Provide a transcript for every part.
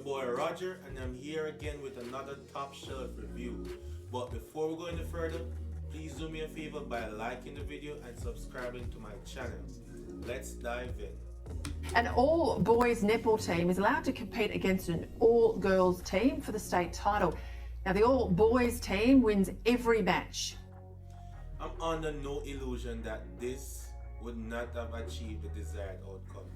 boy Roger, and I'm here again with another top shelf review. But before we go any further, please do me a favor by liking the video and subscribing to my channel. Let's dive in. An all-boys netball team is allowed to compete against an all-girls team for the state title. Now, the all-boys team wins every match. I'm under no illusion that this would not have achieved the desired outcome.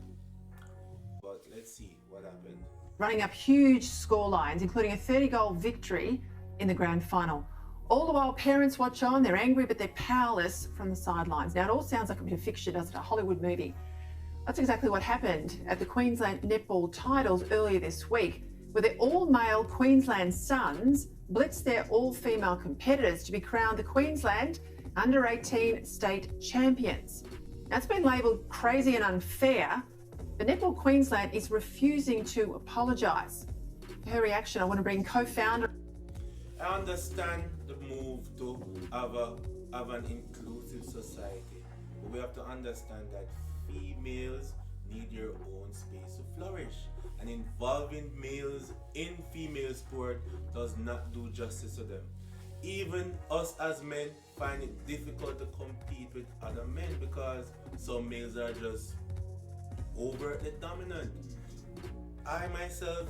But let's see what happened. Running up huge score lines, including a 30-goal victory in the grand final. All the while, parents watch on, they're angry, but they're powerless from the sidelines. Now, it all sounds like a bit of fiction, doesn't it? A Hollywood movie. That's exactly what happened at the Queensland netball titles earlier this week, where the all-male Queensland Suns blitzed their all-female competitors to be crowned the Queensland under-18 state champions. Now, it's been labelled crazy and unfair, but Netball Queensland is refusing to apologise. For her reaction, I want to bring co-founder. I understand the move to have an inclusive society, but we have to understand that females need their own space to flourish, and involving males in female sport does not do justice to them. Even us as men find it difficult to compete with other men because some males are just overtly dominant. I myself,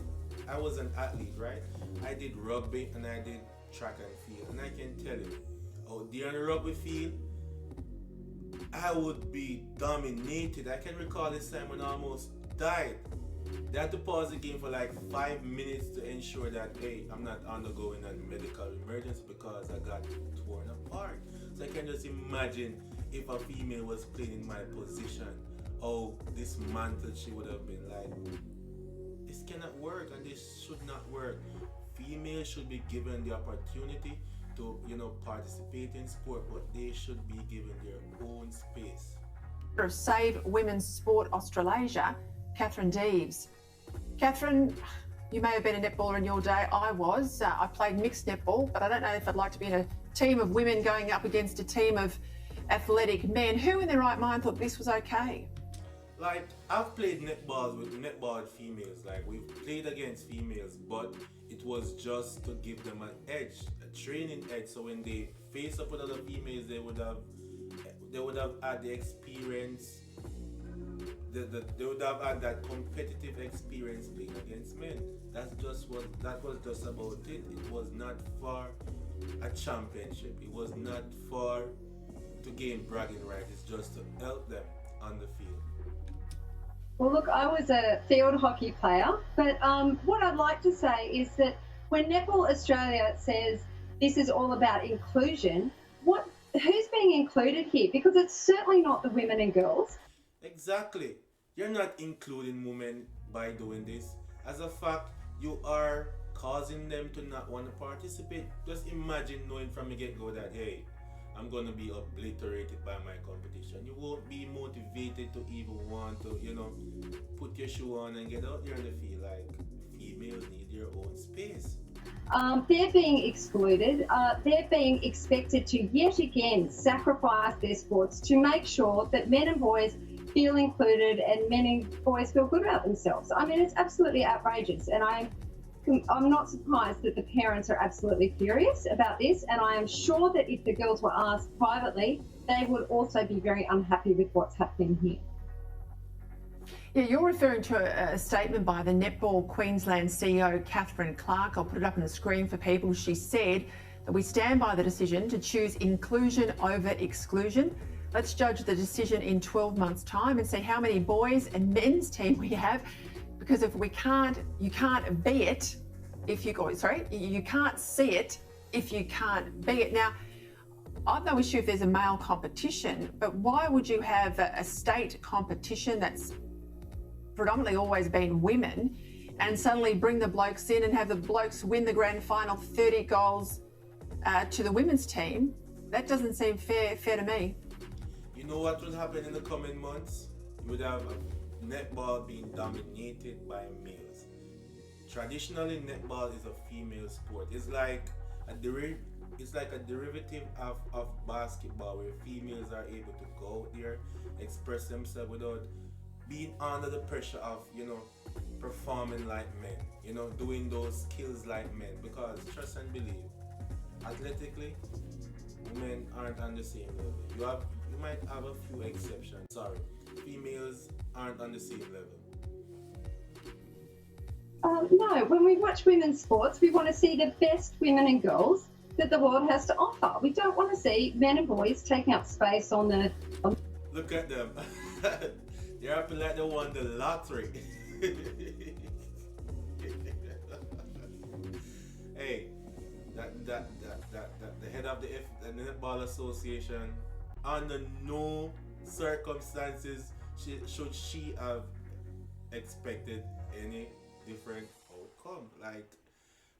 I was an athlete, right? I did rugby and I did track and field, and I can tell you, out there on the rugby field, I would be dominated. I can recall this time when I almost died. They had to pause the game for like 5 minutes to ensure that, hey, I'm not undergoing a medical emergency because I got torn apart. So I can just imagine if a female was playing in my position, how dismantled she would have been. Like, this cannot work and this should not work. Females should be given the opportunity to, participate in sport, but they should be given their own space. Of Save Women's Sport Australasia, Catherine Deves. Catherine, you may have been a netballer in your day. I was. I played mixed netball, but I don't know if I'd like to be in a team of women going up against a team of athletic men. Who in their right mind thought this was okay? Like, I've played netball females. Like, we've played against females, but it was just to give them an edge, a training edge. So when they face up with other females, they would have had the experience. They would have had that competitive experience playing against men. That was just about it. It was not for a championship. It was not for to gain bragging rights. It's just to help them on the field. Well, look, I was a field hockey player, but what I'd like to say is that when Netball Australia says this is all about inclusion, who's being included here? Because it's certainly not the women and girls. Exactly. You're not including women by doing this. As a fact, you are causing them to not want to participate. Just imagine knowing from the get-go that, hey, I'm going to be obliterated by my competition. You won't be motivated to even want to, put your shoe on and get out there in the field. Like, females need their own space. They're being excluded. They're being expected to yet again sacrifice their sports to make sure that men and boys feel included and men and boys feel good about themselves. I mean, it's absolutely outrageous, and I'm not surprised that the parents are absolutely furious about this, and I am sure that if the girls were asked privately, they would also be very unhappy with what's happening here. Yeah, you're referring to a statement by the Netball Queensland CEO, Catherine Clark. I'll put it up on the screen for people. She said that we stand by the decision to choose inclusion over exclusion. Let's judge the decision in 12 months' time and see how many boys and men's team we have. Because if you can't be it if you can't see it if you can't be it. Now, I've no issue if there's a male competition, but why would you have a state competition that's predominantly always been women and suddenly bring the blokes in and have the blokes win the grand final 30 goals to the women's team? That doesn't seem fair to me. You know what will happen in the coming months? You would have netball being dominated by males. Traditionally, netball is a female sport. It's like a derivative of basketball, where females are able to go out there, express themselves without being under the pressure of, performing like men, doing those skills like men. Because trust and believe, athletically, women aren't on the same level. You might have a few exceptions. Sorry, females aren't on the same level. No, when we watch women's sports, we want to see the best women and girls that the world has to offer. We don't want to see men and boys taking up space on the. Look at them. They're acting like they won the lottery. Hey, the head of the Netball Association, under no circumstances should she have expected any different outcome. Like,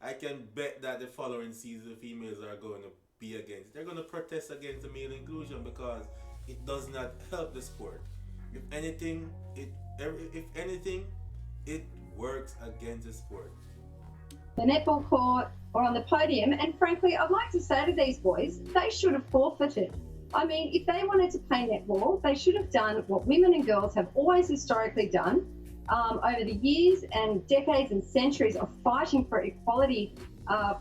I can bet that the following season the females are going to be against. They're going to protest against the male inclusion because it does not help the sport. If anything, it works against the sport. The netball court or on the podium, and frankly, I'd like to say to these boys, they should have forfeited. I mean, if they wanted to play netball, they should have done what women and girls have always historically done over the years and decades and centuries of fighting for equality,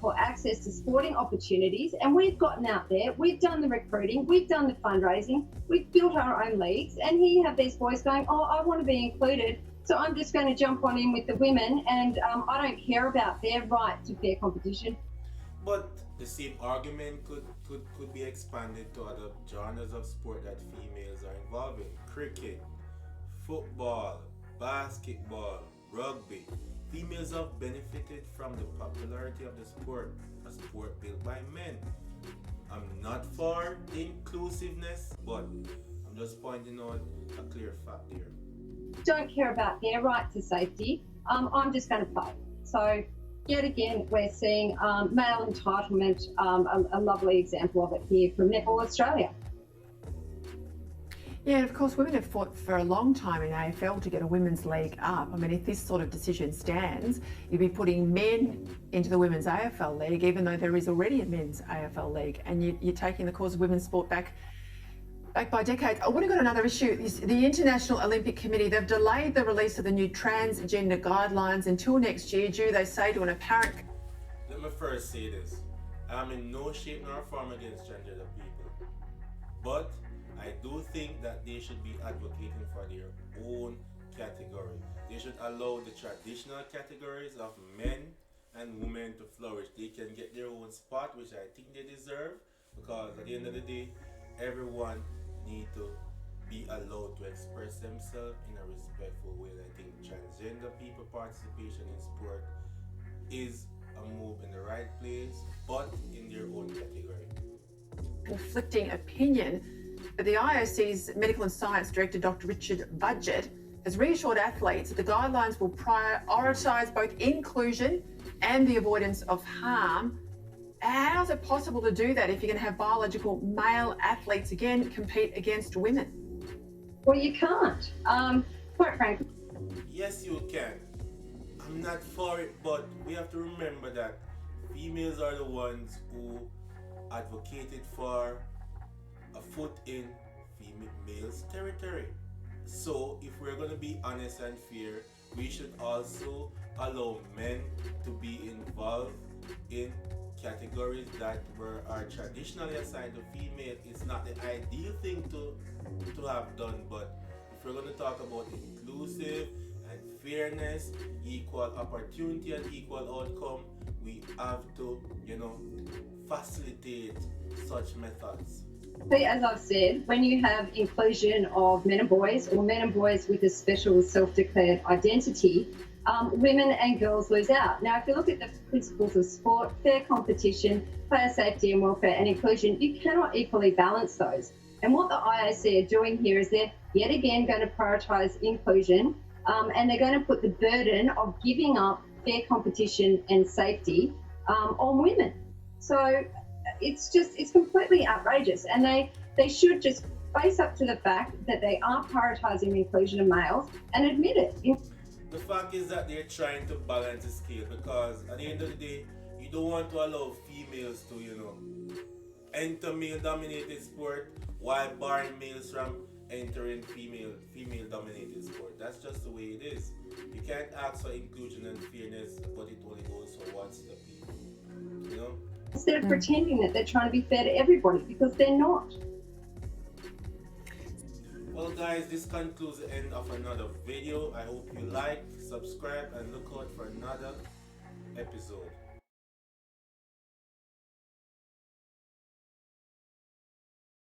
for access to sporting opportunities. And we've gotten out there, we've done the recruiting, we've done the fundraising, we've built our own leagues, and here you have these boys going, oh, I want to be included, so I'm just going to jump on in with the women, and I don't care about their right to fair competition. But the same argument could be expanded to other genres of sport that females are involved in. Cricket, football, basketball, rugby. Females have benefited from the popularity of the sport, a sport built by men. I'm not for inclusiveness, but I'm just pointing out a clear fact here. Don't care about their right to safety. I'm just going to play. So yet again, we're seeing male entitlement, a lovely example of it here from Netball Australia. Yeah, and of course, women have fought for a long time in AFL to get a women's league up. I mean, if this sort of decision stands, you'd be putting men into the women's AFL league, even though there is already a men's AFL league, and you're taking the cause of women's sport back by decades. I would have got another issue. The International Olympic Committee, they've delayed the release of the new transgender guidelines until next year, due, they say, to an apparent... Let me first say this. I'm in no shape nor form against transgender people. But I do think that they should be advocating for their own category. They should allow the traditional categories of men and women to flourish. They can get their own spot, which I think they deserve, because at the end of the day, everyone need to be allowed to express themselves in a respectful way. I think transgender people participation in sport is a move in the right place, but in their own category. Conflicting opinion, but the IOC's Medical and Science Director, Dr. Richard Budgett, has reassured athletes that the guidelines will prioritise both inclusion and the avoidance of harm. How is it possible to do that if you're going to have biological male athletes again compete against women? Well, you can't. Quite frankly. Yes, you can. I'm not for it, but we have to remember that females are the ones who advocated for a foot in males' territory. So if we're going to be honest and fair, we should also allow men to be involved in categories that are traditionally assigned to female. It's not the ideal thing to have done, but if we're going to talk about inclusive and fairness, equal opportunity and equal outcome, we have to, facilitate such methods. As I've said, when you have inclusion of men and boys, or men and boys with a special self-declared identity, women and girls lose out. Now, if you look at the principles of sport, fair competition, player safety and welfare and inclusion, you cannot equally balance those. And what the IOC are doing here is they're yet again going to prioritise inclusion, and they're going to put the burden of giving up fair competition and safety on women. So it's completely outrageous, and they should just face up to the fact that they are prioritising the inclusion of males and admit it. The fact is that they're trying to balance the scale, because at the end of the day, you don't want to allow females to, enter male-dominated sport while barring males from entering female dominated sport. That's just the way it is. You can't ask for inclusion and fairness, but it only goes for what's the people. You know? Instead of pretending that they're trying to be fair to everybody, because they're not. Well guys, this concludes the end of another video. I hope you like, subscribe, and look out for another episode.